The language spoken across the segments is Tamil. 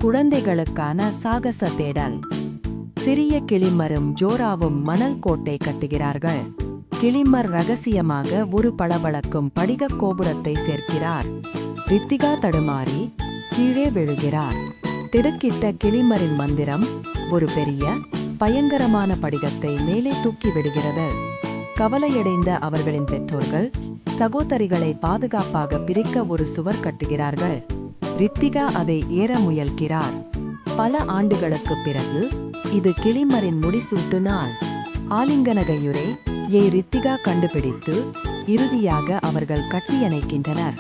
குழந்தைகளுக்கான சாகச தேடல். சிறிய கிளிமரும் ஜோராவும் மணல் கோட்டை கட்டுகிறார்கள். கிளிமர் ரகசியமாக ஒரு பளபளக்கும் படிக கோபுரத்தை சேர்க்கிறார். ரித்திகா தடுமாறி கீழே விழுகிறார். திடுக்கிட்ட கிளிமரின் மந்திரம் ஒரு பெரிய பயங்கரமான படிகத்தை மேலே தூக்கி விடுகிறது. கவலையடைந்த அவர்களின் பெற்றோர்கள் சகோதரிகளை பாதுகாப்பாக பிரிக்க ஒரு சுவர் கட்டுகிறார்கள். ரித்திகா அதை ஏற முயல்கிறார். பல ஆண்டுகளுக்கு பிறகு இது கிளிமரின் முடிசூட்டு நாள். ஆலிங்கனகையுரை ரித்திகா கண்டுபிடித்து இறுதியாக அவர்கள் கட்டியணைக்கின்றனர்.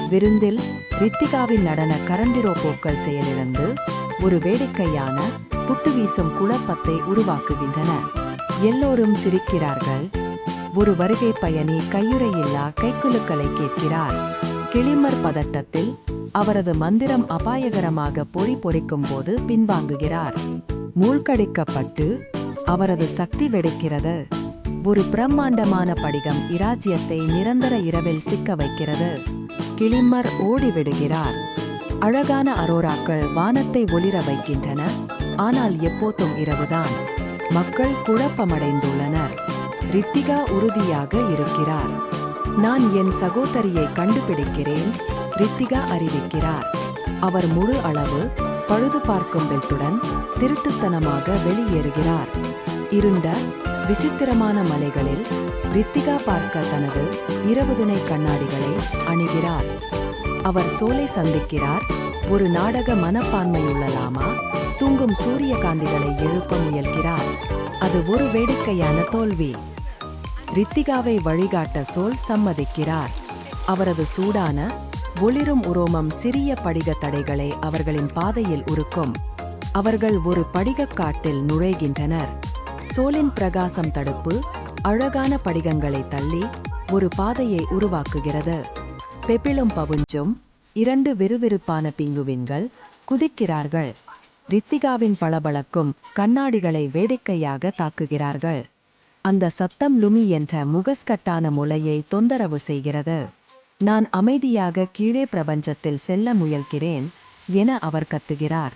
விருந்தில் ரித்திகாவின் நடன கரண்டிரோப்போக்கள் செயலிழந்து ஒரு வேடிக்கையான புட்டு வீசும் குழப்பத்தை உருவாக்குகின்றனர். எல்லோரும் சிரிக்கிறார்கள். ஒரு வருகை பயணி கையுறையில்லா கைக்குலுக்களை கேட்கிறார். கிளிமர் பதட்டத்தில் அவரது மந்திரம் அபாயகரமாக பொறி பொறிக்கும் போது பின்வாங்குகிறார். மூழ்கடிக்கப்பட்டு அவரது சக்தி வெடிக்கிறது. ஒரு பிரம்மாண்டமான படிகம் இராஜ்யத்தை நிரந்தர இரவில் சிக்க வைக்கிறது. கிளிமர் ஓடிவிடுகிறார். அழகான அரோராக்கள் வானத்தை ஒளிர வைக்கின்றன. ஆனால் எப்போதும் இரவுதான். மக்கள் குழப்பமடைந்துள்ளனர். ரித்திகா உறுதியாக இருக்கிறார். நான் என் சகோதரியை கண்டுபிடிக்கிறேன், ரித்திகா அறிவிக்கிறார். அவர் முழு அளவு பழுது பார்க்கும் பெல்ட்டுடன் திருட்டுத்தனமாக வெளியேறுகிறார். இருண்ட விசித்திரமான மலைகளில் ரித்திகா பார்க்க தனது இரவுதுணை கண்ணாடிகளை அணிகிறார். அவர் சோலை சந்திக்கிறார். ஒரு நாடக மனப்பான்மையுள்ள லாமா தூங்கும் சூரியகாந்திகளை எழுப்ப முயல்கிறார். அது ஒரு வேடிக்கையான தோல்வி. ரித்திகாவை வழிகாட்ட சோல் சம்மதிக்கிறார். அவரது சூடான ஒளிரும் உரோமம் சிறிய படிக தடைகளை அவர்களின் பாதையில் உருக்கும். அவர்கள் ஒரு படிகக் காட்டில் நுழைகின்றனர். சோலின் பிரகாசம் தடுப்பு அழகான படிகங்களை தள்ளி ஒரு பாதையை உருவாக்குகிறது. பெப்பிளும் பவுஞ்சும் இரண்டு விறுவிறுப்பான பிங்குவின்கள் குதிக்கிறார்கள். ரித்திகாவின் பளபளக்கும் கண்ணாடிகளை வேடிக்கையாக தாக்குகிறார்கள். அந்த சத்தம் லுமி என்ற முகஸ்கட்டான முளையை தொந்தரவு செய்கிறது. நான் அமைதியாக கீழே பிரபஞ்சத்தில் செல்ல முயல்கிறேன் என அவர் கத்துகிறார்.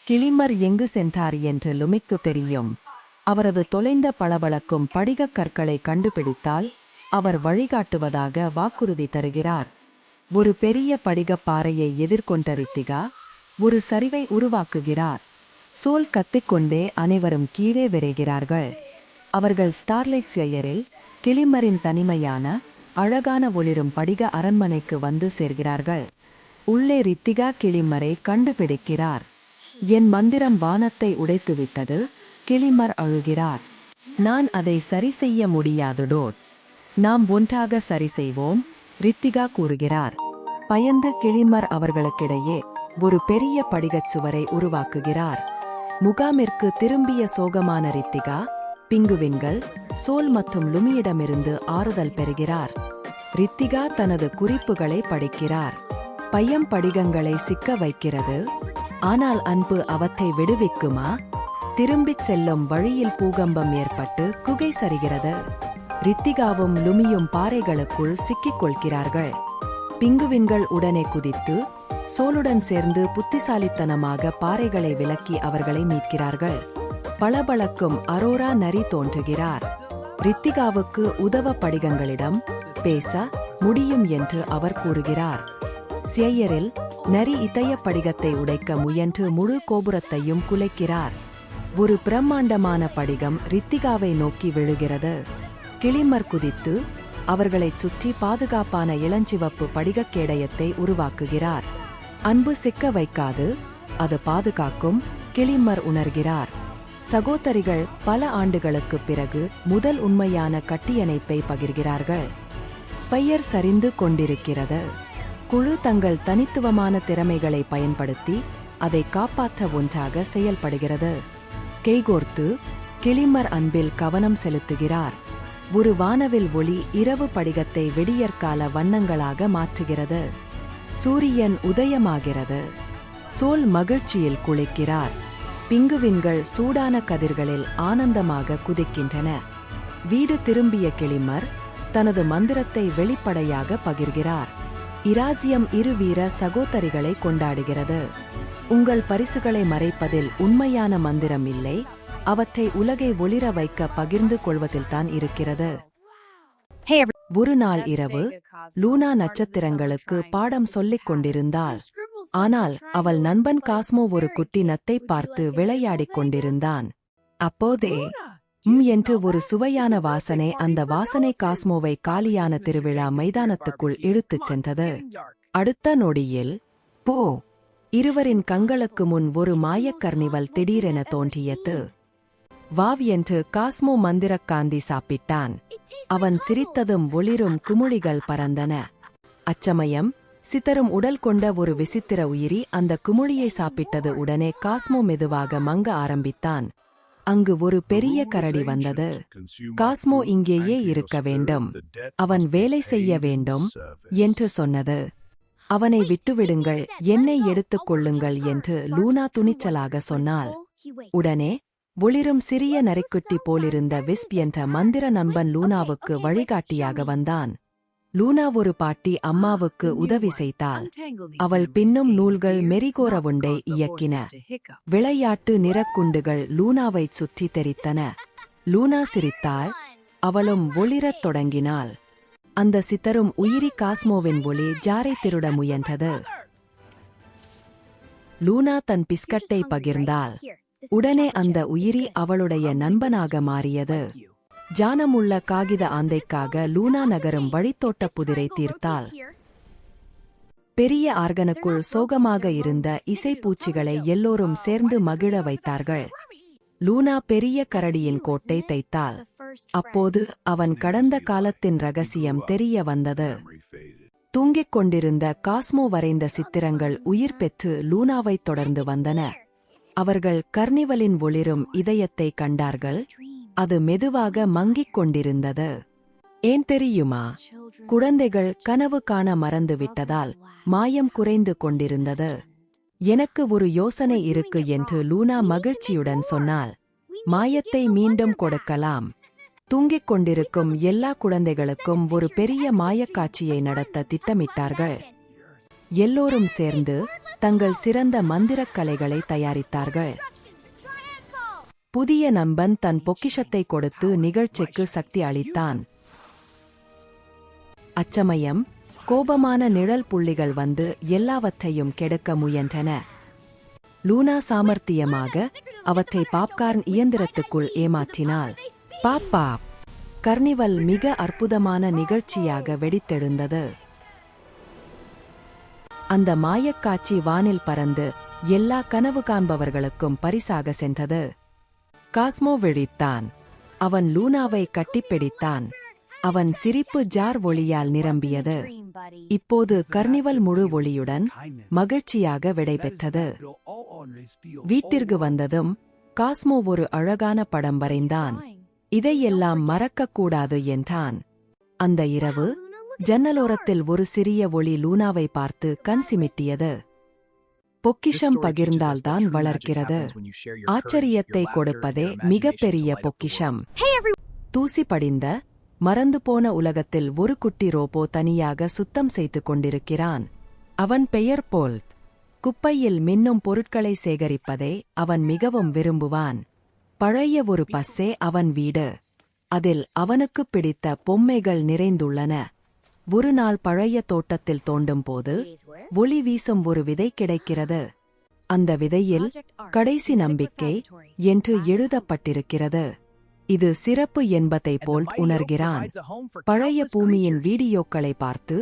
கிளிமர் எங்கு சென்றார் என்று லுமிக்கு தெரியும். அவரது தொலைந்த பளபளக்கும் படிகக் கற்களை கண்டுபிடித்தால் அவர் வழிகாட்டுவதாக வாக்குறுதி தருகிறார். ஒரு பெரிய படிகப் பாறையை எதிர்கொண்ட ரித்திகா ஒரு சரிவை உருவாக்குகிறார். சோல் கத்திக்கொண்டே அனைவரும் கீழே விரைகிறார்கள். அவர்கள் ஸ்டார்லைட் ஸ்யரில் கிளிமரின் தனிமையான அழகான ஒளிரும் படிக அரண்மனைக்கு வந்து சேர்கிறார்கள். உள்ளே ரித்திகா கிளிமரை கண்டுபிடிக்கிறார். என் மந்திரம் வானத்தை உடைத்துவிட்டது. கிளிமர் அழுகிறார். நான் அதை சரி செய்ய முடியாதுடோ. நாம் ஒன்றாக சரி செய்வோம், ரித்திகா கூறுகிறார். பயந்து கிளிமர் அவர்களுக்கிடையே ஒரு பெரிய படிகச் சுவரை உருவாக்குகிறார். முகாமிற்கு திரும்பிய சோகமான ரித்திகா பிங்குவின்கள் சோல் மற்றும் லுமியிடமிருந்து ஆறுதல் பெறுகிறார். ரித்திகா தனது குறிப்புகளை படிக்கிறார். பையம் படிகங்களை சிக்க வைக்கிறது. ஆனால் அன்பு அவற்றை விடுவிக்குமா? திரும்பிச் செல்லும் வழியில் பூகம்பம் ஏற்பட்டு குகை சரிகிறது. ரித்திகாவும் லுமியும் பாறைகளுக்குள் சிக்கிக் கொள்கிறார்கள். பிங்குவின்கள் உடனே குதித்து சோலுடன் சேர்ந்து புத்திசாலித்தனமாக பாறைகளை விலக்கி அவர்களை மீட்கிறார்கள். பளபளக்கும் அரோரா நரி தோன்றுகிறார். ரித்திகாவுக்கு உதவ படிகங்களிடம் பேச முடியும் என்று அவர் கூறுகிறார். ஸ்யரில் நரி இதய படிகத்தை உடைக்க முயன்று முழு கோபுரத்தையும் குலைக்கிறார். ஒரு பிரம்மாண்டமான படிகம் ரித்திகாவை நோக்கி விழுகிறது. கிளிமர் குதித்து அவர்களைச் சுற்றி பாதுகாப்பான இளஞ்சிவப்பு படிகக் கேடயத்தை உருவாக்குகிறார். அன்பு சிக்க வைக்காது, அது பாதுகாக்கும், கிளிமர் உணர்கிறார். சகோதரிகள் பல ஆண்டுகளுக்குப் பிறகு முதல் உண்மையான கட்டியணைப்பை பகிர்கிறார்கள். ஸ்பையர் சரிந்து கொண்டிருக்கிறது. குழு தங்கள் தனித்துவமான திறமைகளை பயன்படுத்தி அதை காப்பாற்ற ஒன்றாக செயல்படுகிறது. கைகோர்த்து கிளிமர் அன்பில் கவனம் செலுத்துகிறார். ஒரு வானவில் ஒளி இரவு படிகத்தை விடியற்கால வண்ணங்களாக மாற்றுகிறது. சூரியன் உதயமாகிறது. சோல் மகிழ்ச்சியில் குளிக்கிறார். பிங்குவின்கள் சூடான கதிர்களில் ஆனந்தமாக குதிக்கின்றன. வீடு திரும்பிய கிளிமர் தனது மந்திரத்தை வெளிப்படையாக பகிர்கிறார். இராஜ்யம் இரு வீர சகோதரிகளை கொண்டாடுகிறது. உங்கள் பரிசுகளை மறைப்பதில் உண்மையான மந்திரம் இல்லை, அவற்றை உலகை ஒளிர வைக்க பகிர்ந்து கொள்வதில்தான் இருக்கிறது. ஒரு நாள் இரவு லூனா நட்சத்திரங்களுக்கு பாடம் சொல்லிக் கொண்டிருந்தாள். ஆனால் அவள் நண்பன் காஸ்மோ ஒரு குட்டி நத்தை பார்த்து விளையாடிக் கொண்டிருந்தான். அப்போதே என்று ஒரு சுவையான வாசனை, அந்த வாசனை காஸ்மோவை காலியான திருவிழா மைதானத்துக்குள் இழுத்துச் சென்றது. அடுத்த நொடியில் போ! இருவரின் கண்களுக்கு முன் ஒரு மாயக் கர்னிவல் திடீரென தோன்றியது. வாவ் என்று காஸ்மோ மந்திரக் காந்தி சாப்பிட்டான். அவன் சிரித்ததும் ஒளிரும் குமுளிகள் பறந்தன. அச்சமயம் சித்தரும் உடல் கொண்ட ஒரு விசித்திர உயிரி அந்த குமுளியை சாப்பிட்டது. உடனே காஸ்மோ மெதுவாக மங்க ஆரம்பித்தான். அங்கு ஒரு பெரிய கரடி வந்தது. காஸ்மோ இங்கேயே இருக்க வேண்டும், அவன் வேலை செய்ய வேண்டும் என்று சொன்னது. அவனை விட்டுவிடுங்கள், என்னை எடுத்துக் கொள்ளுங்கள் என்று லூனா துணிச்சலாக சொன்னாள். உடனே ஒளிரும் சிறிய நரிக்குட்டி போலிருந்த விஸ்ப் என்ற மந்திர நண்பன் லூனாவுக்கு வழிகாட்டியாக வந்தான். லூனா ஒரு பாட்டி அம்மாவுக்கு உதவி செய்தாள். அவள் பின்னும் நூல்கள் மெரிகோரவுண்டை இயக்கின. விளையாட்டு நிறக்குண்டுகள் லூனாவைச் சுற்றி தெரித்தன. லூனா சிரித்தாள், அவளும் ஒளிரத் தொடங்கினாள். அந்த சித்தரும் உயிரி காஸ்மோவின் ஒளி ஜாரை திருட முயன்றது. லூனா தன் பிஸ்கட்டை பகிர்ந்தாள். உடனே அந்த உயிரி அவளுடைய நண்பனாக மாறியது. ஜானமுள்ள காகித ஆந்தைக்காக லூனா நகரும் வழித்தோட்ட புதிரை தீர்த்தாள். பெரிய ஆர்கனுக்குள் சோகமாக இருந்த இசைப்பூச்சிகளை எல்லோரும் சேர்ந்து மகிழ வைத்தார்கள். லூனா பெரிய கரடியின் கோட்டை தைத்தாள். அப்போது அவன் கடந்த காலத்தின் ரகசியம் தெரிய வந்தது. தூங்கிக் கொண்டிருந்த காஸ்மோ வரைந்த சித்திரங்கள் உயிர் பெற்று லூனாவைத் தொடர்ந்து வந்தன. அவர்கள் கர்னிவலின் ஒளிரும் இதயத்தை கண்டார்கள். அது மெதுவாக மங்கிக் கொண்டிருந்தது. ஏன் தெரியுமா? குழந்தைகள் கனவு காண மறந்துவிட்டதால் மாயம் குறைந்து கொண்டிருந்தது. எனக்கு ஒரு யோசனை இருக்கு என்று லூனா மகிழ்ச்சியுடன் சொன்னாள். மாயத்தை மீண்டும் கொடுக்கலாம். தூங்கிக் கொண்டிருக்கும் எல்லா குழந்தைகளுக்கும் ஒரு பெரிய மாயக்காட்சியை நடத்த திட்டமிட்டார்கள். எல்லோரும் சேர்ந்து தங்கள் சிறந்த மந்திரக் கலைகளை தயாரித்தார்கள். புதிய நண்பன் தன் பொக்கிஷத்தை கொடுத்து நிகழ்ச்சிக்கு சக்தி அளித்தான். அச்சமயம் கோபமான நிழல் புள்ளிகள் வந்து எல்லாவற்றையும் கெடுக்க முயன்றன. லூனா சாமர்த்தியமாக அவற்றை பாப்கார்ன் இயந்திரத்துக்குள் ஏமாற்றினாள். பாப்பா! கர்னிவல் மிக அற்புதமான நிகழ்ச்சியாக வெடித்தெழுந்தது. அந்த மாயக்காட்சி வானில் பறந்து எல்லா கனவு காண்பவர்களுக்கும் பரிசாக சென்றது. காஸ்மோ விழித்தான். அவன் லூனாவை கட்டிப்பிடித்தான். அவன் சிரிப்பு ஜார் ஒளியால் நிரம்பியது. இப்போது கர்னிவல் முழு ஒளியுடன் மகிழ்ச்சியாக விடைபெற்றது. வீட்டிற்கு வந்ததும் காஸ்மோ ஒரு அழகான படம் வரைந்தான். இதையெல்லாம் மறக்கக்கூடாது என்றான். அந்த இரவு ஜன்னலோரத்தில் ஒரு சிறிய ஒளி லூனாவை பார்த்து கண் சிமிட்டியது. பொக்கிஷம் பகிர்ந்தால்தான் வளர்க்கிறது. ஆச்சரியத்தை கொடுப்பதே மிகப்பெரிய பொக்கிஷம். தூசி படிந்த மறந்து போன உலகத்தில் ஒரு குட்டி ரோபோ தனியாக சுத்தம் செய்து கொண்டிருக்கிறான். அவன் பெயர் போல்ட். குப்பையில் மின்னும் பொருட்களை சேகரிப்பதை அவன் மிகவும் விரும்புவான். பழைய ஒரு பஸ்ஸே அவன் வீடு. அதில் அவனுக்குப் பிடித்த பொம்மைகள் நிறைந்துள்ளன. ஒரு நாள் பழைய தோட்டத்தில் தோண்டும் போது ஒளி வீசும் ஒரு விதை கிடைக்கிறது. அந்த விதையில் கடைசி நம்பிக்கை என்று எழுதப்பட்டிருக்கிறது. இது சிறப்பு என்பதை போல் உணர்கிறான். பழைய பூமியின் வீடியோக்களை பார்த்து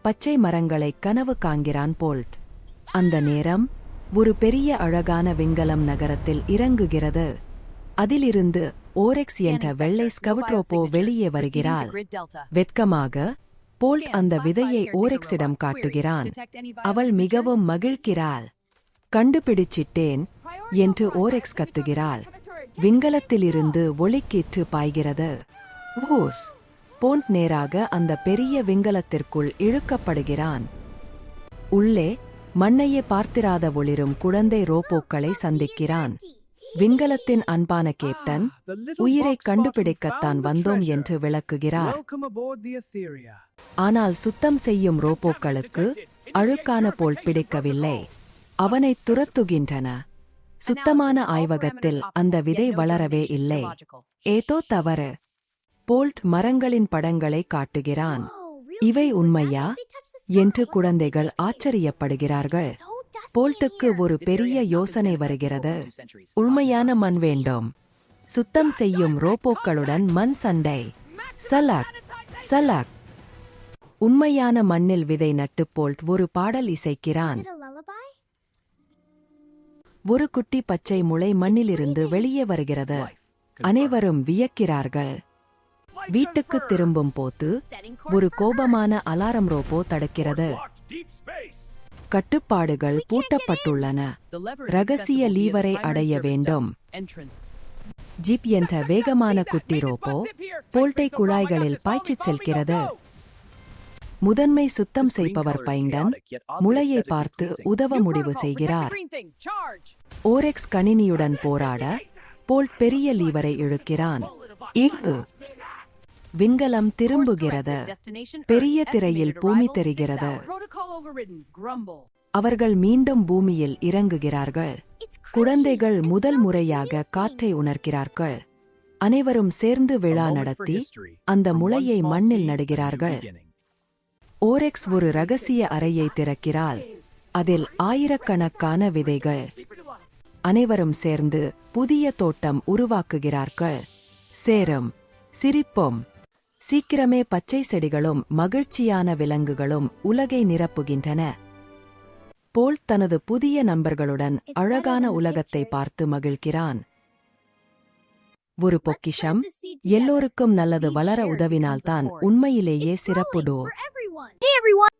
பச்சை மரங்களை கனவு காண்கிறான் போல்ட். அந்த நேரம் ஒரு பெரிய அழகான விண்கலம் நகரத்தில் இறங்குகிறது. அதிலிருந்து ஓரெக்ஸ் என்ற வெள்ளை ஸ்கவுட்ரோபோ வெளியே வருகிறாள். வெட்கமாக போல்ட் அந்த விதையை ஓரெக்ஸிடம் காட்டுகிறான். அவள் மிகவும் மகிழ்கிறாள். கண்டுபிடிச்சிட்டேன் என்று ஓரெக்ஸ் கத்துகிறாள். விண்கலத்திலிருந்து ஒளிக்கீற்று பாய்கிறது. ஊஸ்! போண்ட் நேராக அந்த பெரிய விண்கலத்திற்குள் இழுக்கப்படுகிறான். உள்ளே மண்ணையே பார்த்திராத ஒளிரும் குழந்தை ரோபோக்களை சந்திக்கிறான். விண்கலத்தின் அன்பான கேப்டன் உயிரை கண்டுபிடிக்கத்தான் வந்தோம் என்று விளக்குகிறார். ஆனால் சுத்தம் செய்யும் ரோபோக்களுக்கு அழுக்கான போல் பிடிக்கவில்லை. அவனைத் துரத்துகின்றன. சுத்தமான ஆய்வகத்தில் அந்த விதை வளரவே இல்லை. ஏதோ தவறு. போல்ட் மரங்களின் படங்களை காட்டுகிறான். இவை உண்மையா என்று குழந்தைகள் ஆச்சரியப்படுகிறார்கள். போல்ட்டுக்கு ஒரு பெரிய யோசனை வருகிறது. உண்மையான மண் வேண்டும். சுத்தம் செய்யும் ரோபோக்களுடன் மண் சண்டை. சலக் சலக். உண்மையான மண்ணில் விதை நட்டு போல்ட் ஒரு பாடல் இசைக்கிறான். ஒரு குட்டி பச்சை முளை மண்ணிலிருந்து வெளியே வருகிறது. அனைவரும் வியக்கிறார்கள். வீட்டுக்கு திரும்பும் போது ஒரு கோபமான அலாரம் ரோபோ தடுக்கிறது. கட்டுப்பாடுகள் பூட்டப்பட்டுள்ளன. ரகசிய லீவரை அடைய வேண்டும். ஜீப் என்ற வேகமான குட்டி ரோபோ போல்ட்டை குழாய்களில் பாய்ச்சிச் செல்கிறது. முதன்மை சுத்தம் செய்பவர் பைண்டன் முளையை பார்த்து உதவ முடிவு செய்கிறார். ஓரெக்ஸ் கணினியுடன் போராட போல்ட் பெரிய லீவரை இழுக்கிறான். விண்கலம் திரும்புகிறது. பெரிய திரையில் பூமி தெரிகிறது. அவர்கள் மீண்டும் பூமியில் இறங்குகிறார்கள். குழந்தைகள் முதல் முறையாக காற்றை உணர்கிறார்கள். அனைவரும் சேர்ந்து விழா நடத்தி அந்த முளையை மண்ணில் நடுகிறார்கள். ஓரெக்ஸ் ஒரு ரகசிய அறையை திறக்கிறாள். அதில் ஆயிரக்கணக்கான விதைகள். அனைவரும் சேர்ந்து புதிய தோட்டம் உருவாக்குகிறார்கள். சேரும் சிரிப்போம். சீக்கிரமே பச்சை செடிகளும் மகிழ்ச்சியான விலங்குகளும் உலகை நிரப்புகின்றன. போல்ட் தனது புதிய நண்பர்களுடன் அழகான உலகத்தை பார்த்து மகிழ்கிறான். ஒரு பொக்கிஷம் எல்லோருக்கும் நல்லது வளர உதவினால்தான் உண்மையிலேயே சிறப்புடோ.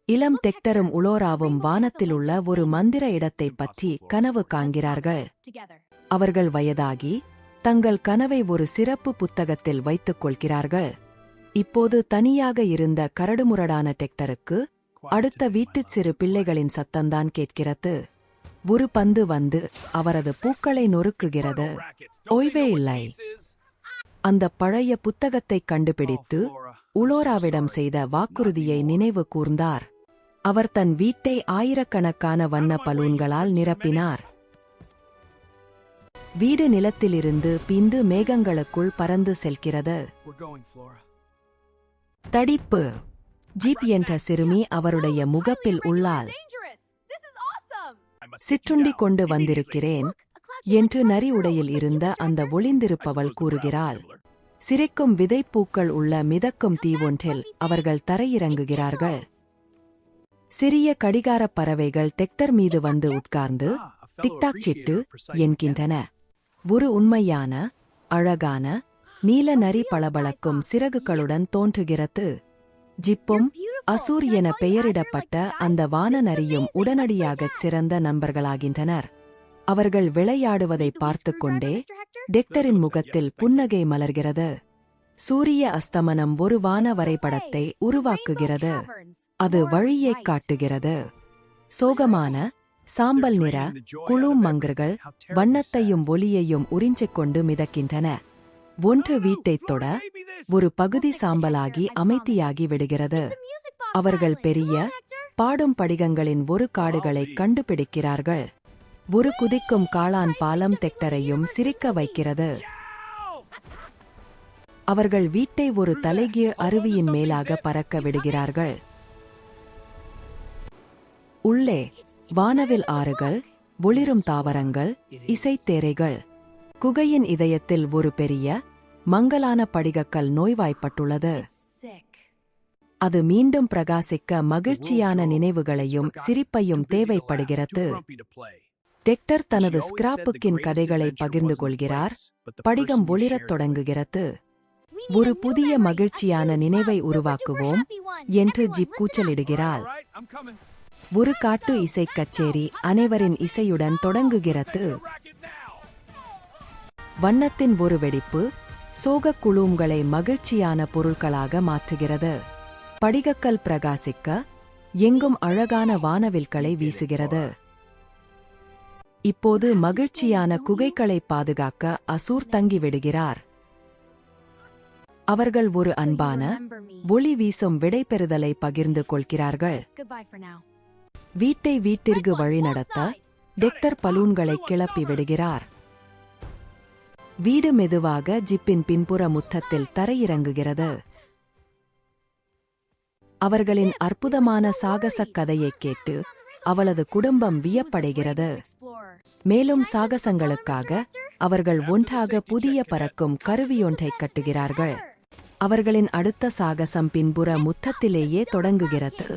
இளம் டெக்டரும் உலோராவும் வானத்திலுள்ள ஒரு மந்திர இடத்தைப் பற்றி கனவு காண்கிறார்கள். அவர்கள் வயதாகி தங்கள் கனவை ஒரு சிறப்பு புத்தகத்தில் வைத்துக் கொள்கிறார்கள். இப்போது தனியாக இருந்த கரடுமுரடான டெக்டருக்கு அடுத்த வீட்டுச் சிறு பிள்ளைகளின் சத்தந்தான் கேட்கிறது. ஒரு பந்து வந்து அவரது பூக்களை நொறுக்குகிறது. ஓய்வே இல்லை. அந்த பழைய புத்தகத்தைக் கண்டுபிடித்து உலோராவிடம் செய்த வாக்குறுதியை நினைவு கூர்ந்தார். அவர் தன் வீட்டை ஆயிரக்கணக்கான வண்ண பலூன்களால் நிரப்பினார். வீடு நிலத்திலிருந்து பிந்து மேகங்களுக்குள் பறந்து செல்கிறது. தடிப்பு. ஜீப் என்ற சிறுமி அவருடைய முகப்பில் உள்ளாள். சிற்றுண்டி கொண்டு வந்திருக்கிறேன் என்று நரி உடையில் இருந்த அந்த ஒளிந்திருப்பவள் கூறுகிறாள். சிரிக்கும் விதைப்பூக்கள் உள்ள மிதக்கும் தீவொன்றில் அவர்கள் தரையிறங்குகிறார்கள். சிறிய கடிகாரப் பறவைகள் டெக்டர் மீது வந்து உட்கார்ந்து டிக்டாக் சிட்டு என்கின்றன. ஒரு உண்மையான அழகான நீல நரி பளபளக்கும் சிறகுகளுடன் தோன்றுகிறது. ஜிப்பும் அசூர் என பெயரிடப்பட்ட அந்த வான நரியும் உடனடியாகச் சிறந்த நண்பர்களாகின்றனர். அவர்கள் விளையாடுவதை பார்த்துக் கொண்டே டெக்டரின் முகத்தில் புன்னகை மலர்கிறது. சூரிய அஸ்தமனம் ஒரு வான வரைபடத்தை உருவாக்குகிறது. அது வழியைக் காட்டுகிறது. சோகமான சாம்பல் நிற குளூம் மங்கர்கள் வண்ணத்தையும் ஒளியையும் உறிஞ்சிக் கொண்டு மிதக்கின்றன. ஒன்று வீட்டைத் தொட ஒரு பகுதி சாம்பலாகி அமைதியாகி விடுகிறது. அவர்கள் பெரிய பாடும் படிகங்களின் ஒரு காடுகளைக் கண்டுபிடிக்கிறார்கள். ஒரு குதிக்கும் காளான் பாலம் டெக்டரையும் சிரிக்க வைக்கிறது. அவர்கள் வீட்டை ஒரு தலைகீழ் அருவியின் மேலாக பறக்க விடுகிறார்கள். உள்ளே வானவில் ஆறுகள், ஒளிரும் தாவரங்கள், இசைத்தேரைகள். குகையின் இதயத்தில் ஒரு பெரிய மங்கலான படிகக்கல் நோய்வாய்ப்பட்டுள்ளது. அது மீண்டும் பிரகாசிக்க மகிழ்ச்சியான நினைவுகளையும் சிரிப்பையும் தேவைப்படுகிறது. டெக்டர் தனது ஸ்கிராப்புக்கின் கதைகளை பகிர்ந்து கொள்கிறார். படிகம் ஒளிரத் தொடங்குகிறது. ஒரு புதிய மகிழ்ச்சியான நினைவை உருவாக்குவோம் என்று ஜிப் கூச்சலிடுகிறாள். ஒரு காட்டு இசைக் கச்சேரி அனைவரின் இசையுடன் தொடங்குகிறது. வண்ணத்தின் ஒரு வெடிப்பு சோகக் குளூம்களை மகிழ்ச்சியான பொருட்களாக மாற்றுகிறது. படிகக்கல் பிரகாசிக்க எங்கும் அழகான வானவில்களை வீசுகிறது. இப்போது மகிழ்ச்சியான குகைகளை பாதுகாக்க அசூர் தங்கிவிடுகிறார். அவர்கள் ஒரு அன்பான ஒளி வீசும் விடைபெறுதலை பகிர்ந்து கொள்கிறார்கள். வீட்டை வீட்டிற்கு வழிநடத்த டெக்டர் பலூன்களை கிளப்பி விடுகிறார். வீடு மெதுவாக ஜிப்பின் பின்புற முத்தத்தில் தரையிறங்குகிறது. அவர்களின் அற்புதமான சாகசக் கதையைக் கேட்டு அவளது குடும்பம் வியப்படைகிறது. மேலும் சாகசங்களுக்காக அவர்கள் ஒன்றாக புதிய பறக்கும் கருவியொன்றைக் கட்டுகிறார்கள். அவர்களின் அடுத்த சாகசம் பின்புற முத்தத்திலேயே தொடங்குகிறது.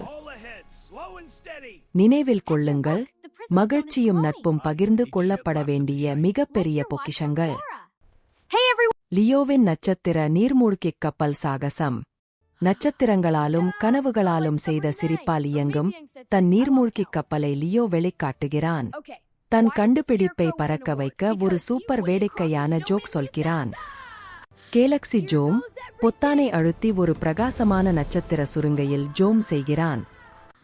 நினைவில் கொள்ளுங்கள், மகிழ்ச்சியும் நட்பும் பகிர்ந்து கொள்ளப்பட வேண்டிய மிகப்பெரிய பொக்கிஷங்கள். லியோவின் நட்சத்திர நீர்மூழ்கிக் கப்பல் சாகசம். நட்சத்திரங்களாலும் கனவுகளாலும் செய்த சிரிப்பால் இயங்கும் தன் நீர்மூழ்கிக் கப்பலை லியோ வெளிக்காட்டுகிறான். தன் கண்டுபிடிப்பை பறக்க வைக்க ஒரு சூப்பர் வேடிக்கையான ஜோக் சொல்கிறான். கேலக்சி ஜோம் பொத்தானை அழுத்தி ஒரு பிரகாசமான நட்சத்திர சுருங்கையில் ஜோம் செய்கிறான்.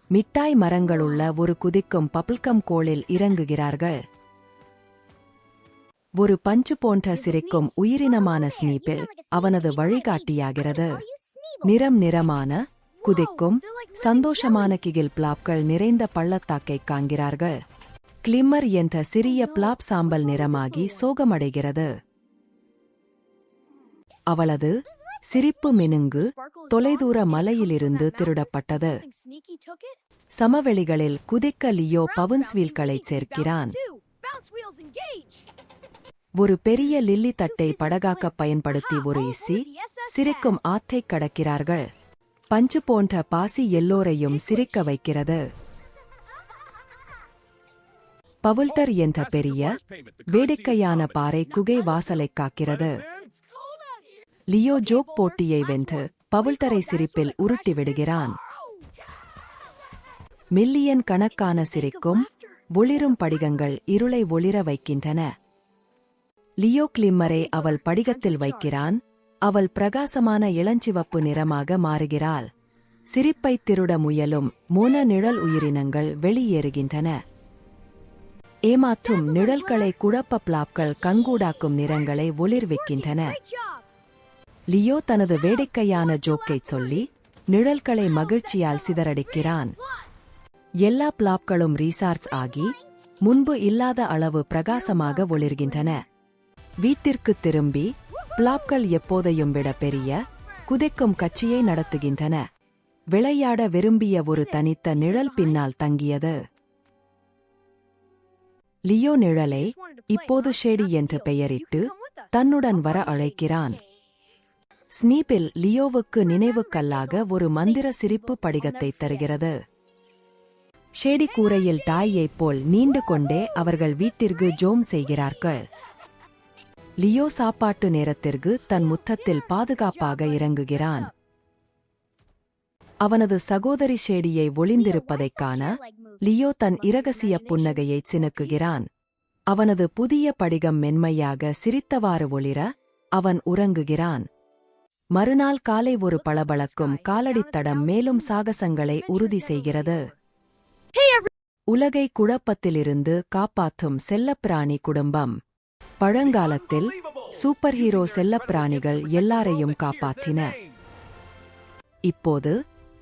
மிட்டாய் மரங்களுள்ள ஒரு குதிக்கும் பபிள்கம் கோளில் இறங்குகிறார்கள். ஒரு பஞ்சு போன்ற சிரிக்கும் உயிரினமான ஸ்னீப்பில் அவனது வழிகாட்டியாகிறது. நிறமான குதிக்கும் சந்தோஷமான கிகில் பிளாப்கள் நிறைந்த பள்ளத்தாக்கைக் காண்கிறார்கள். கிளிம்மர் என்ற சிறிய பிளாப் சாம்பல் நிறமாகி சோகமடைகிறது. அவளது சிரிப்பு மினுங்கு தொலைதூர மலையிலிருந்து திருடப்பட்டது. சமவெளிகளில் குதிக்க லியோ பவுன்ஸ்வீல்களைச் சேர்க்கிறான். ஒரு பெரிய லில்லி தட்டை படகாக்கப் பயன்படுத்தி ஒரு இசி சிரிக்கும் ஆத்தைக் கடக்கிறார்கள். பஞ்சு போன்ற பாசி எல்லோரையும் சிரிக்க வைக்கிறது. பவுல்டர் என்ற பெரிய வேடிக்கையான பாறை குகை வாசலைக் காக்கிறது. லியோ ஜோக் போட்டியை வென்று பவுல்டரை சிரிப்பில் உருட்டிவிடுகிறான். மில்லியன் கணக்கான சிரிக்கும் ஒளிரும் படிகங்கள் இருளை ஒளிர வைக்கின்றன. லியோ கிளிம்மரை அவள் படிகத்தில் வைக்கிறான். அவள் பிரகாசமான இளஞ்சிவப்பு நிறமாக மாறுகிறாள். சிரிப்பைத் திருட முயலும் மோன நிழல் உயிரினங்கள் வெளியேறுகின்றன. ஏமாற்றும் நிழல்களை குழப்ப பிளாப்கள் கண்கூடாக்கும் நிறங்களை ஒளிர்விக்கின்றன. லியோ தனது வேடிக்கையான ஜோக்கைச் சொல்லி நிழல்களை மகிழ்ச்சியால் சிதறடிக்கிறான். எல்லா பிளாப்களும் ரீசார்ஜ் ஆகி முன்பு இல்லாத அளவு பிரகாசமாக ஒளிர்கின்றன. வீட்டிற்குத் திரும்பி பிளாப்கள் எப்போதையும் விட பெரிய குதிக்கும் கட்சியை நடத்துகின்றன. விளையாட விரும்பிய ஒரு தனித்த நிழல் பின்னால் தங்கியது. லியோ நிழலை இப்போது ஷேடி என்று பெயரிட்டு தன்னுடன் வர அழைக்கிறான். ஸ்னீப்பில் லியோவுக்கு நினைவுக்கல்லாக ஒரு மந்திர சிரிப்பு படிகத்தை தருகிறது. ஷேடி கூரையில் டாயைப் போல் நீண்டு கொண்டே அவர்கள் வீட்டிற்கு ஜோம் செய்கிறார்கள். லியோ சாப்பாட்டு நேரத்திற்கு தன் முத்தத்தில் பாதுகாப்பாக இறங்குகிறான். அவனது சகோதரி ஷேடியை ஒளிந்திருப்பதைக் காண லியோ தன் இரகசிய புன்னகையைச் சினுக்குகிறான். அவனது புதிய படிகம் மென்மையாக சிரித்தவாறு ஒளிர அவன் உறங்குகிறான். மறுநாள் காலை ஒரு பளபளக்கும் காலடித்தடம் மேலும் சாகசங்களை உறுதி செய்கிறது. உலகை குழப்பத்திலிருந்து காப்பாற்றும் செல்லப்பிராணி குடும்பம். பழங்காலத்தில் சூப்பர் ஹீரோ செல்லப்பிராணிகள் எல்லாரையும் காப்பாற்றின. இப்போது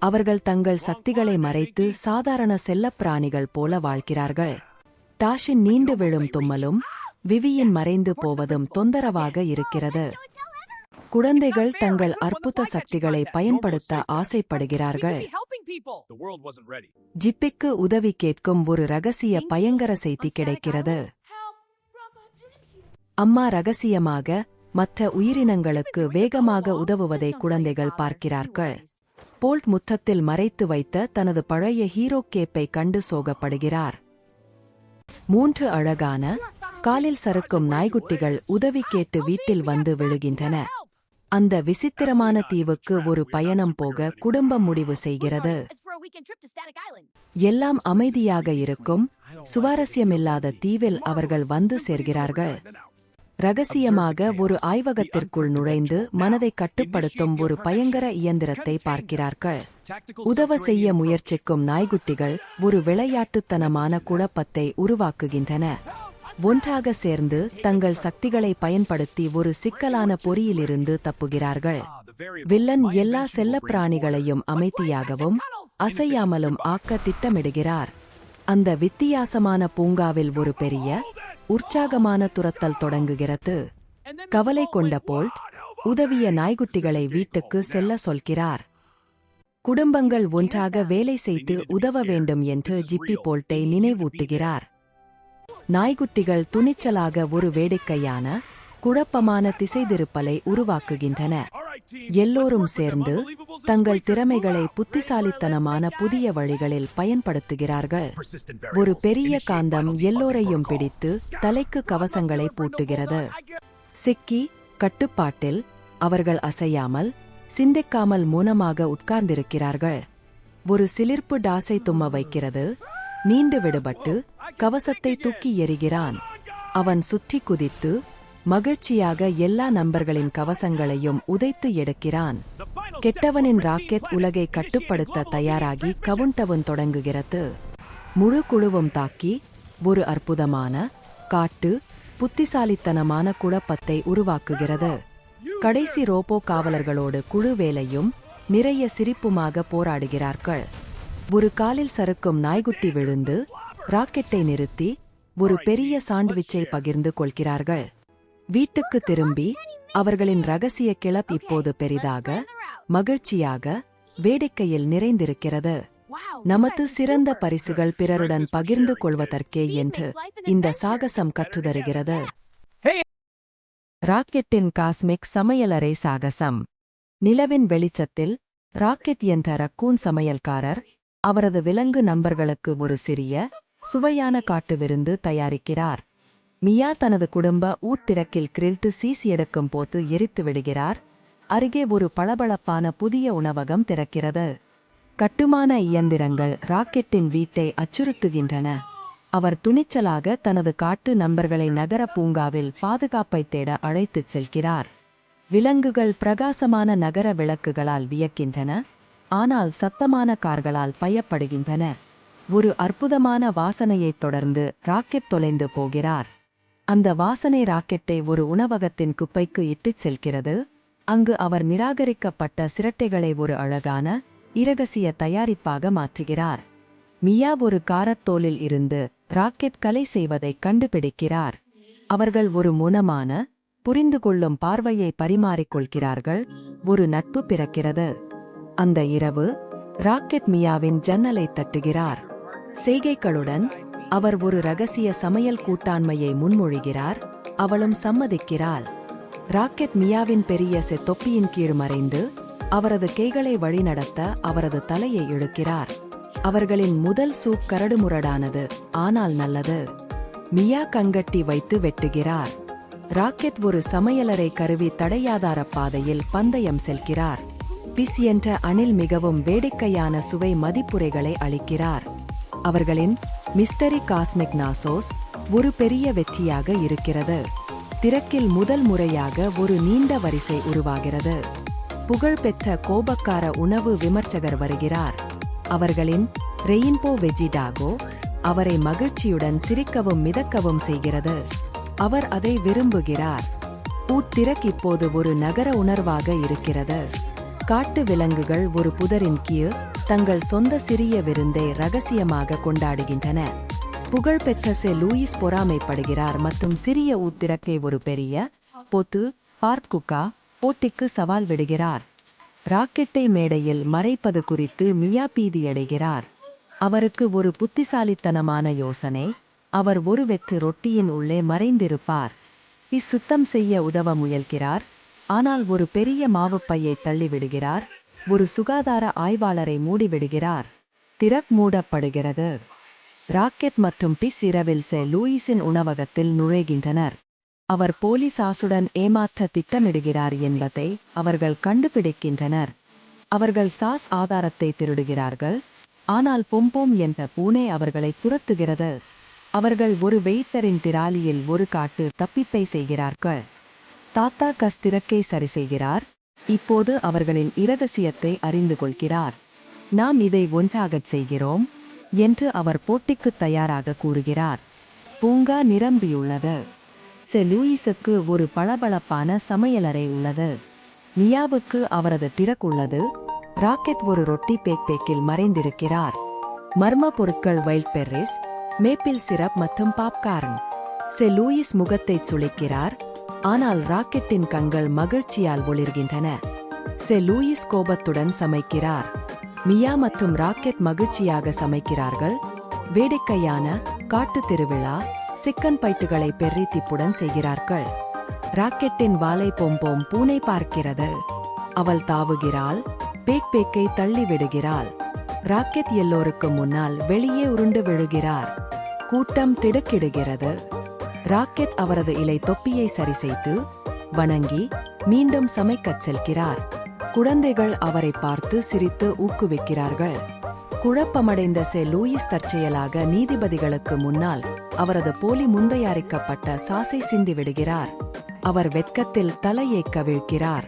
அவர்கள் தங்கள் சக்திகளை மறைத்து சாதாரண செல்லப்பிராணிகள் போல வாழ்கிறார்கள். டாஷின் நீண்டு விழும் தும்மலும் விவியின் மறைந்து போவதும் தொந்தரவாக இருக்கிறது. குழந்தைகள் தங்கள் அற்புத சக்திகளை பயன்படுத்த ஆசைப்படுகிறார்கள். ஜிப்பிக்கு உதவி கேட்கும் ஒரு ரகசிய பயங்கர செய்தி கிடைக்கிறது. அம்மா ரகசியமாக மற்ற உயிரினங்களுக்கு வேகமாக உதவுவதை குழந்தைகள் பார்க்கிறார்கள். போல்ட் முத்தத்தில் மறைத்து வைத்த தனது பழைய ஹீரோ கேப்பை கண்டு சோகப்படுகிறார். 3 அழகான காலில் சறுக்கும் நாய்க்குட்டிகள் உதவி கேட்டு வீட்டில் வந்து விழுகின்றன. அந்த விசித்திரமான தீவுக்கு ஒரு பயணம் போக குடும்பம் முடிவு செய்கிறது. எல்லாம் அமைதியாக இருக்கும் சுவாரஸ்யமில்லாத தீவில் அவர்கள் வந்து சேர்கிறார்கள். ரகசியமாக ஒரு ஆய்வகத்திற்குள் நுழைந்து மனதை கட்டுப்படுத்தும் ஒரு பயங்கர இயந்திரத்தை பார்க்கிறார்கள். உதவ செய்ய முயற்சிக்கும் நாய்க்குட்டிகள் ஒரு விளையாட்டுத்தனமான குழப்பத்தை உருவாக்குகின்றன. ஒன்றாக சேர்ந்து தங்கள் சக்திகளை பயன்படுத்தி ஒரு சிக்கலான பொறியிலிருந்து தப்புகிறார்கள். வில்லன் எல்லா செல்லப்பிராணிகளையும் அமைதியாகவும் அசையாமலும் ஆக்க திட்டமிடுகிறார். அந்த வித்தியாசமான பூங்காவில் ஒரு பெரிய உற்சாகமான துரத்தல் தொடங்குகிறது. கவலை கொண்ட போல்ட் உதவிய நாய்க்குட்டிகளை வீட்டுக்கு செல்ல சொல்கிறார். குடும்பங்கள் ஒன்றாக வேலை செய்து உதவ வேண்டும் என்று ஜிப்பி போல்ட்டை நினைவூட்டுகிறார். நாய்க்குட்டிகள் துணிச்சலாக ஒரு வேடிக்கையான குழப்பமான திசைதிருப்பலை உருவாக்குகின்றன. எல்லோரும் சேர்ந்து தங்கள் திறமைகளை புத்திசாலித்தனமான புதிய வழிகளில் பயன்படுத்துகிறார்கள். ஒரு பெரிய காந்தம் எல்லோரையும் பிடித்து தலைக்கு கவசங்களை பூட்டுகிறது. சிக்கி கட்டுப்பாட்டில் அவர்கள் அசையாமல் சிந்திக்காமல் மௌனமாக உட்கார்ந்திருக்கிறார்கள். ஒரு சிலிர்ப்பு டாசை தும்ம வைக்கிறது. நீண்டு விடுபட்டு கவசத்தை தூக்கி எறிகிறான். அவன் சுற்றி குதித்து மகிழ்ச்சியாக எல்லா நண்பர்களின் கவசங்களையும் உதைத்து எடுக்கிறான். கெட்டவனின் ராக்கெட் உலகை கட்டுப்படுத்த தயாராகி கவுண்டவுன் தொடங்குகிறது. முழு குழுவும் தாக்கி ஒரு அற்புதமான காட்டு புத்திசாலித்தனமான குழப்பத்தை உருவாக்குகிறது. கடைசி ரோபோ காவலர்களோடு குழு வேலையும் நிறைய சிரிப்புமாக போராடுகிறார்கள். ஒரு காலில் சறுக்கும் நாய்க்குட்டி விழுந்து ராக்கெட்டை நிறுத்தி ஒரு பெரிய சாண்ட்விச்சை பகிர்ந்து கொள்கிறார்கள். வீட்டுக்கு திரும்பி அவர்களின் ரகசிய கிளப் இப்போது பெரிதாக மகிழ்ச்சியாக வேடிக்கையில் நிறைந்திருக்கிறது. நமது சிறந்த பரிசுகள் பிறருடன் பகிர்ந்து கொள்வதற்கே என்று இந்த சாகசம் கற்றுத்தருகிறது. ராக்கெட்டின் காஸ்மிக் சமையலறை சாகசம். நிலவின் வெளிச்சத்தில் ராக்கெட் என்ற ரக்கூன் சமையல்காரர் அவரது விலங்கு நண்பர்களுக்கு ஒரு சிறிய சுவையான காட்டு விருந்து தயாரிக்கிறார். மியா தனது குடும்ப ஊட்டிறக்கில் கிரில்டு சீஸ் எடுக்கும் போது எரித்து விடுகிறார். அருகே ஒரு பளபளப்பான புதிய உணவகம் திறக்கிறது. கட்டுமான இயந்திரங்கள் ராக்கெட்டின் வீட்டை அச்சுறுத்துகின்றன. அவர் துணிச்சலாக தனது காட்டு நண்பர்களை நகர பூங்காவில் பாதுகாப்பை தேட அழைத்துச் செல்கிறார். விலங்குகள் பிரகாசமான நகர விளக்குகளால் வியக்கின்றன, ஆனால் சத்தமான கார்களால் பயப்படுகின்றன. ஒரு அற்புதமான வாசனையைத் தொடர்ந்து ராக்கெட் தொலைந்து போகிறார். அந்த வாசனை ராக்கெட்டை ஒரு உணவகத்தின் குப்பைக்கு இட்டுச் செல்கிறது. அங்கு அவர் நிராகரிக்கப்பட்ட சிரட்டைகளை ஒரு அழகான இரகசிய தயாரிப்பாக மாற்றுகிறார். மியா ஒரு காரத்தோலில் இருந்து ராக்கெட் கலை செய்வதைக் கண்டுபிடிக்கிறார். அவர்கள் ஒரு மௌனமான புரிந்து கொள்ளும் பார்வையை பரிமாறிக்கொள்கிறார்கள். ஒரு நட்பு பிறக்கிறது. அந்த இரவு ராக்கெட் மியாவின் ஜன்னலை தட்டுகிறார். செய்கைகளுடன் அவர் ஒரு ரகசிய சமையல் கூட்டாண்மையை முன்மொழிகிறார். அவளும் சம்மதிக்கிறாள். ராக்கெட் மியாவின் பெரிய தொப்பியின் கீழ் மறைந்து அவரது கைகளை வழிநடத்த அவரது தலையை இழுக்கிறார். அவர்களின் முதல் சூப் கரடுமுரடானது, ஆனால் நல்லது. மியா கங்கட்டி வைத்து வெட்டுகிறார். ராக்கெட் ஒரு சமையலறை கருவி தடையாதார பாதையில் பந்தயம் செல்கிறார். பிஸ் என்ற அணில் மிகவும் வேடிக்கையான சுவை மதிப்புரைகளை அளிக்கிறார். அவர்களின் மிஸ்டரி காஸ்மிக் நாசோஸ் ஒரு பெரிய வெற்றியாக இருக்கிறது. திறக்கில் முதல் முறையாக ஒரு நீண்ட வரிசை உருவாகிறது. புகழ்பெற்ற கோபக்கார உணவு விமர்சகர் வருகிறார். அவர்களின் ரெயின்போ வெஜிடாகோ அவரை மகிழ்ச்சியுடன் சிரிக்கவும் மிதக்கவும் செய்கிறது. அவர் அதை விரும்புகிறார். ஊட்டிறக் இப்போது ஒரு நகர உணர்வாக இருக்கிறது. காட்டு விலங்குகள் ஒரு புதரின் கீழ் தங்கள் சொந்த சிறிய விருந்தை ரகசியமாக கொண்டாடுகின்றன. புகழ்பெற்ற லூயிஸ் பொறாமைப்படுகிறார் மற்றும் சிறிய ஊத்திறக்கை ஒரு பெரிய பொத்து பார்க்குக்கா போட்டிக்கு சவால் விடுகிறார். ராக்கெட்டை மேடையில் மறைப்பது குறித்து மியா பீதியடைகிறார். அவருக்கு ஒரு புத்திசாலித்தனமான யோசனை. அவர் ஒரு வெற்று ரொட்டியின் உள்ளே மறைந்திருப்பார். சுத்தம் செய்ய உதவ முயல்கிறார், ஆனால் ஒரு பெரிய மாவுப்பையை தள்ளிவிடுகிறார். ஒரு சுகாதார ஆய்வாளரை மூடிவிடுகிறார். திறக் மூடப்படுகிறது. ராக்கெட் மற்றும் பிஸ் இரவில் லூயிஸின் உணவகத்தில் நுழைகின்றனர். அவர் போலீசாசுடன் ஏமாற்ற திட்டமிடுகிறார் என்பதை அவர்கள் கண்டுபிடிக்கின்றனர். அவர்கள் சாஸ் ஆதாரத்தை திருடுகிறார்கள், ஆனால் பொம்போம் என்ற பூனை அவர்களை துரத்துகிறது. அவர்கள் ஒரு வெயிட்டரின் திராலியில் ஒரு காட்டு தப்பிப்பை செய்கிறார்கள். தாத்தா கஸ் திறக்கை சரி செய்கிறார். இப்போது அவர்களின் இரகசியத்தை அறிந்து கொள்கிறார். நாம் இதை ஒன்றாகச் செய்கிறோம் என்று அவர் போட்டிக்கு தயாராக கூறுகிறார். பூங்கா நிரம்பியுள்ளது. லூயிஸுக்கு ஒரு பளபளப்பான சமையலறை உள்ளது. மியாவுக்கு அவரது டிரக் உள்ளது. ராக்கெட் ஒரு ரொட்டி பேக்கில் மறைந்திருக்கிறார். மர்ம பொருட்கள் வைல்ட் பெர்ரிஸ், மேப்பிள் சிரப் மற்றும் பாப்கார்ன். செ லூயிஸ் முகத்தை சுளிக்கிறார், ஆனால் ராக்கெட்டின் கண்கள் மகிழ்ச்சியால் ஒளிர்கின்றன. செ லூயிஸ் கோபத்துடன் சமைக்கிறார். மியா மற்றும் ராக்கெட் மகிழ்ச்சியாக சமைக்கிறார்கள். வேடிக்கையான காட்டு திருவிழா சிக்கன் பைட்டுகளை பெர்ரி திப்புடன் செய்கிறார்கள். ராக்கெட்டின் வாலை பொம்போம் பூனை பார்க்கிறது. அவள் தாவுகிறாள், பேக்கை தள்ளிவிடுகிறாள். ராக்கெட் எல்லோருக்கு முன்னால் வெளியே உருண்டு விழுகிறார். கூட்டம் திடுக்கிடுகிறது. ராக்கெட் அவரது இலை தொப்பியை சரிசெய்து வணங்கி மீண்டும் சமைக்கச் செல்கிறார். குழந்தைகள் அவரை பார்த்து சிரித்து ஊக்குவிக்கிறார்கள். குழப்பமடைந்த செ லூயிஸ் தற்செயலாக நீதிபதிகளுக்கு முன்னால் அவரது போலி முந்தையாரிக்கப்பட்ட சாசை சிந்திவிடுகிறார். அவர் வெட்கத்தில் தலையை கவிழ்க்கிறார்.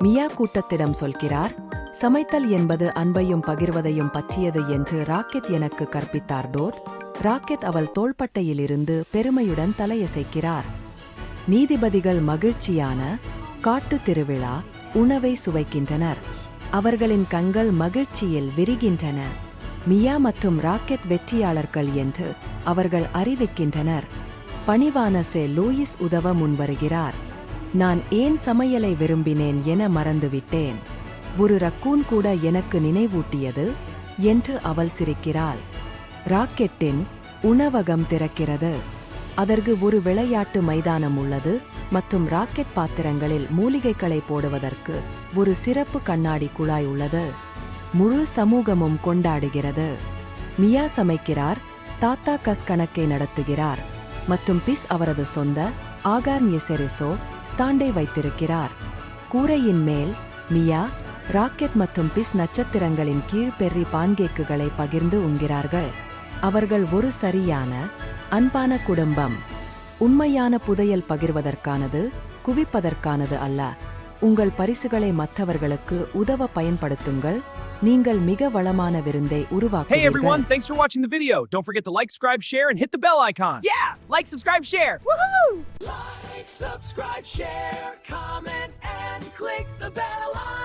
மியா கூட்டத்திடம் சொல்கிறார், சமைத்தல் என்பது அன்பையும் பகிர்வதையும் பற்றியது என்று ராக்கெட் எனக்கு கற்பித்தார் டோட். ராக்கெட் அவள் தோள்பட்டையிலிருந்து பெருமையுடன் தலையசைக்கிறார். நீதிபதிகள் மகிழ்ச்சியான காட்டு திருவிழா உணவை சுவைக்கின்றனர். அவர்களின் கண்கள் மகிழ்ச்சியில் விரிகின்றன. மியா மற்றும் ராக்கெட் வெற்றியாளர்கள் என்று அவர்கள் அறிவிக்கின்றனர். பணிவான செ லூயிஸ் உதவ முன்வருகிறார். நான் ஏன் சமையலை விரும்பினேன் என மறந்துவிட்டேன். ஒரு ரக்கூன் கூட எனக்கு நினைவூட்டியது என்று அவள் சிரிக்கிறாள். ராக்கெட்டின் உணவகம் திறக்கிறது. அதற்கு ஒரு விளையாட்டு மைதானம் உள்ளது மற்றும் ராக்கெட் பாத்திரங்களில் மூலிகைகளை போடுவதற்கு ஒரு சிறப்பு கண்ணாடி குழாய் உள்ளது. முழு சமூகமும் கொண்டாடுகிறது. மியா சமைக்கிறார், தாத்தா கஸ் கணக்கை நடத்துகிறார் மற்றும் பிஸ் அவரது சொந்த ஆகார் எசெரிசோ ஸ்டாண்டை வைத்திருக்கிறார். கூரையின் மேல் மியா, ராக்கெட் மற்றும் பிஸ் நட்சத்திரங்களின் கீழ் பெர்ரி பான்கேக்குகளை பகிர்ந்து உண்கிறார்கள். அவர்கள் ஒரு சரியான அன்பான குடும்பம். உண்மையான புதையல் பகிர்வதற்கானது, குவிப்பதற்கானது அல்ல. உங்கள் பரிசுகளை மற்றவர்களுக்கு உதவ பயன்படுத்துங்கள். நீங்கள் மிக வளமான விருந்தை Hey உருவாக்குவீர்கள். everyone, thanks for watching the video. Don't forget to like, subscribe, share, and hit the bell icon. Yeah! Like, subscribe, share! Woohoo! Like, subscribe, share, comment, and click the bell icon.